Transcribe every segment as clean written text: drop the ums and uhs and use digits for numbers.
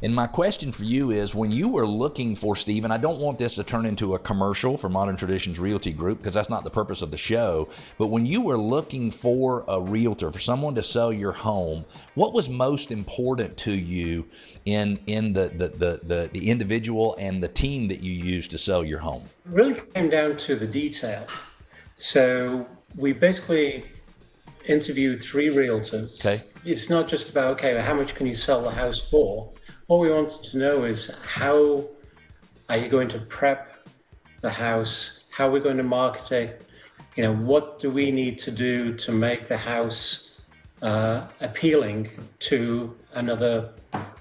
And my question for you is, when you were looking for, Steve, and I don't want this to turn into a commercial for Modern Traditions Realty Group, because that's not the purpose of the show, but when you were looking for a realtor, for someone to sell your home, what was most important to you in the individual and the team that you used to sell your home? It really came down to the detail. So we basically interviewed 3 realtors. Okay. It's not just about, okay, how much can you sell the house for? What we wanted to know is, how are you going to prep the house? How are we going to market it? What do we need to do to make the house appealing to another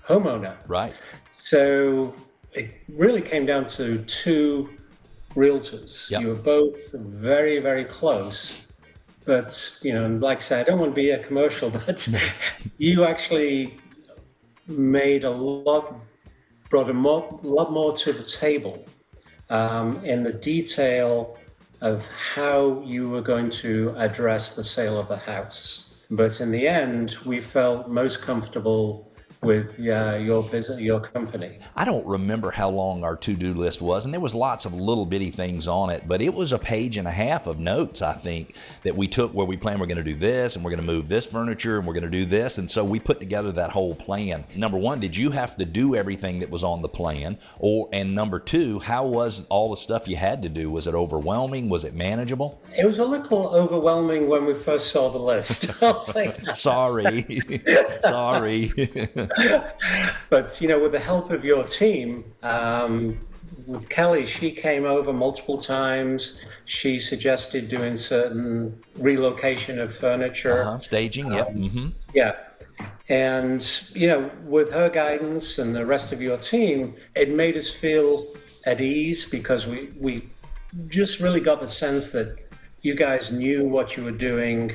homeowner? Right. So it really came down to 2 realtors. Yep. You were both very, very close. But, like I said, I don't want to be a commercial, but you actually brought a lot more to the table in the detail of how you were going to address the sale of the house. But in the end, we felt most comfortable with your business, your company. I don't remember how long our to-do list was, and there was lots of little bitty things on it, but it was a page and a half of notes, I think, that we took where we planned we're going to do this, and we're going to move this furniture, and we're going to do this, and so we put together that whole plan. Number one, did you have to do everything that was on the plan? And number two, how was all the stuff you had to do? Was it overwhelming? Was it manageable? It was a little overwhelming when we first saw the list. I'll say that. Sorry. But, with the help of your team, with Kelly, she came over multiple times. She suggested doing certain relocation of furniture. Staging, yep. Yeah. And, with her guidance and the rest of your team, it made us feel at ease, because we just really got the sense that you guys knew what you were doing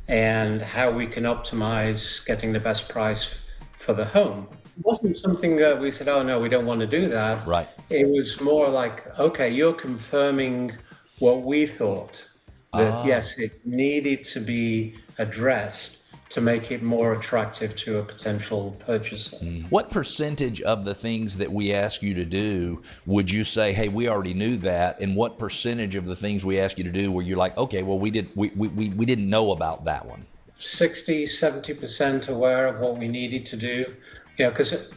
and how we can optimize getting the best price for the home. It wasn't something that we said, oh no, we don't want to do that. Right. It was more like, okay, you're confirming what we thought, that yes, it needed to be addressed to make it more attractive to a potential purchaser. What percentage of the things that we ask you to do would you say, hey, we already knew that? And what percentage of the things we ask you to do where you're like, okay, well, we didn't know about that one? 60-70% aware of what we needed to do, because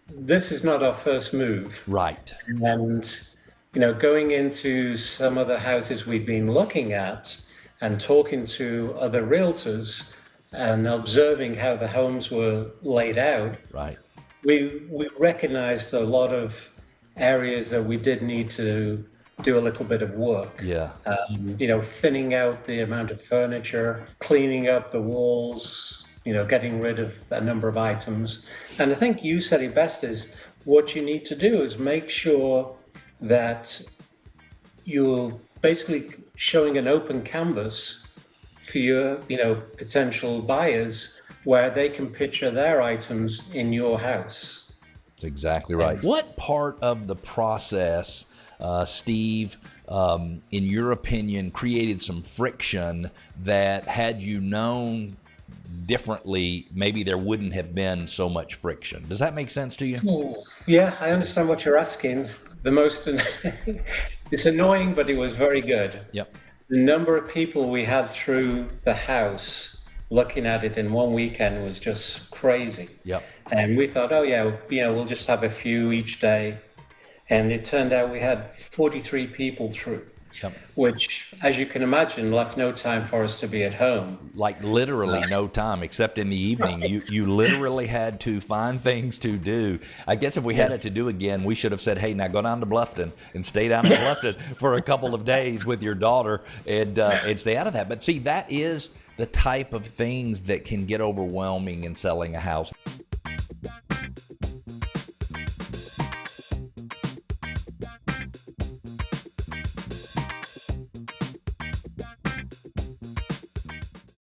this is not our first move. Right. And, going into some of the houses we've been looking at and talking to other realtors and observing how the homes were laid out, right, we recognized a lot of areas that we did need to do a little bit of work. Yeah. Thinning out the amount of furniture, cleaning up the walls, getting rid of a number of items. And I think you said it best, is what you need to do is make sure that you're basically showing an open canvas for your, potential buyers, where they can picture their items in your house. That's exactly right. What part of the process, Steve, in your opinion, created some friction that, had you known differently, maybe there wouldn't have been so much friction? Does that make sense to you? Yeah, I understand what you're asking. It's annoying, but it was very good. Yep. The number of people we had through the house looking at it in one weekend was just crazy. Yep. And we thought, oh yeah, we'll just have a few each day. And it turned out we had 43 people through. Yep. Which, as you can imagine, left no time for us to be at home. Like literally no time, except in the evening. Right. You literally had to find things to do. I guess if we had it to do again, we should have said, hey, now go down to Bluffton and stay down in Bluffton for a couple of days with your daughter and stay out of that. But see, that is the type of things that can get overwhelming in selling a house.